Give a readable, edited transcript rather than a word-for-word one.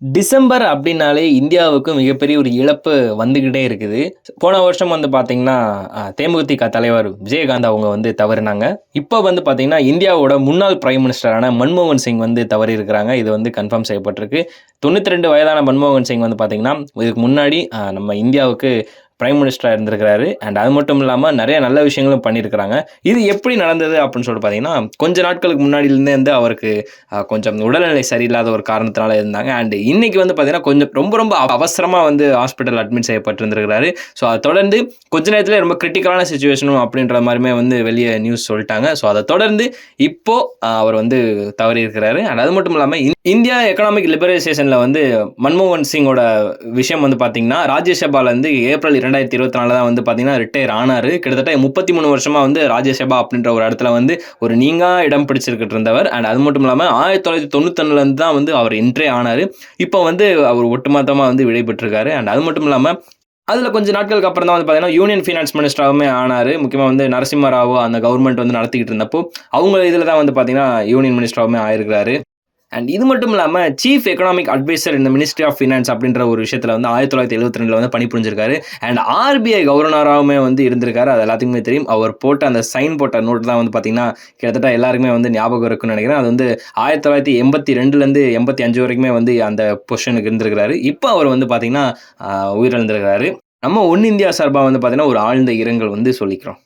December அப்டின்னாலே இந்தியாவுக்கு மிகப்பெரிய ஒரு இழப்பு வந்துகிட்டே இருக்குது. போன வருஷம் வந்து பார்த்தீங்கன்னா, தேமுதிக தலைவர் விஜயகாந்த் அவங்க வந்து தவறினாங்க. இப்ப வந்து பார்த்தீங்கன்னா, இந்தியாவோட முன்னாள் பிரைம் மினிஸ்டரான மன்மோகன் சிங் வந்து தவறியிருக்கிறாங்க. இது வந்து கன்ஃபார்ம் செய்யப்பட்டிருக்கு. 92 வயதான மன்மோகன் சிங் வந்து பார்த்தீங்கன்னா, இதுக்கு முன்னாடி நம்ம இந்தியாவுக்கு பிரைம் மினிஸ்டரா இருந்திருக்கிறாரு. அண்ட் அது மட்டும் இல்லாம நெறைய நல்ல விஷயங்களும் பண்ணியிருக்கிறாங்க. இது எப்படி நடந்தது அப்படின்னு சொல்லிட்டு பார்த்தீங்கன்னா, கொஞ்ச நாட்களுக்கு முன்னாடிலருந்தே வந்து அவருக்கு கொஞ்சம் உடல்நிலை சரியில்லாத ஒரு காரணத்தினால இருந்தாங்க. அண்ட் இன்னைக்கு வந்து பார்த்தீங்கன்னா, கொஞ்சம் ரொம்ப ரொம்ப அவசரமா வந்து ஹாஸ்பிட்டல் அட்மிட் செய்யப்பட்டிருந்திருக்கிறாரு. ஸோ அத தொடர்ந்து கொஞ்ச நேரத்திலே ரொம்ப கிரிட்டிக்கலான சிச்சுவேஷனும் அப்படின்ற மாரியுமே வந்து வெளிய நியூஸ் சொல்ட்டாங்க. ஸோ அத தொடர்ந்து இப்போ அவர் வந்து தவறியிருக்கிறாரு. அண்ட் அது மட்டும் இல்லாம இந்தியா எக்கனாமிக் லிபரலைசேஷன்ல வந்து மன்மோகன் சிங்கோட விஷயம் வந்து பார்த்தீங்கன்னா, ராஜ்யசபால இருந்து ஏப்ரல் 2024 தான் வந்து பார்த்தீங்கன்னா ரிட்டயர் ஆனாரு. கிட்டத்தட்ட 33 வருஷமா வந்து ராஜ்யசபா அப்படின்ற ஒரு இடத்துல வந்து ஒரு நீங்கா இடம் பிடிச்சிருக்கிட்டு இருந்தவர். அண்ட் அது மட்டும் இல்லாம 1991 இருந்து தான் வந்து அவர் என்ட்ரே ஆனாரு. இப்போ வந்து அவர் ஒட்டுமொத்தமா வந்து விடை பெற்றிருக்காரு. அண்ட் அது மட்டும் இல்லாம அதுல கொஞ்ச நாட்களுக்கு அப்புறம் தான் வந்து பார்த்தீங்கன்னா, யூனியன் ஃபினான்ஸ் மினிஸ்டராவுமே ஆனாரு. முக்கியமா வந்து நரசிம்ம ராவ் அந்த கவர்ன்மெண்ட் வந்து நடத்திக்கிட்டு இருந்தப்போ, அவங்க இதுல தான் வந்து பார்த்தீங்கன்னா, யூனியன் மினிஸ்டராவுமே ஆயிருக்கிறாரு. அண்ட் இது மட்டும் இல்லாம சீஃப் எக்கனாமிக் அட்வைசர் இந்த மினிஸ்ட்ரி ஆஃப் ஃபினான்ஸ் அப்படின்ற ஒரு விஷயத்துல வந்து 1972 வந்து பணிபுரிஞ்சிருக்காரு. அண்ட் ஆர்பிஐ கவர்னராவுமே வந்து இருந்திருக்காரு. அது எல்லாத்துக்குமே தெரியும். அவர் போட்ட அந்த சைன் போட்ட நோட் தான் வந்து பார்த்தீங்கன்னா, கிட்டத்தட்ட எல்லாருக்குமே வந்து ஞாபகம் இருக்குன்னு நெனைக்கிறேன். அது வந்து 1982லேருந்து 85 வரைக்குமே வந்து அந்த பொசிஷனுக்கு இருந்திருக்கிறாரு. இப்ப அவர் வந்து பார்த்தீங்கன்னா, உயிரிழந்திருக்கிறாரு. நம்ம ஒன் இந்தியா சார்பா வந்து பார்த்தீங்கன்னா, ஒரு ஆழ்ந்த இரங்கல் வந்து சொல்லிக்கிறோம்.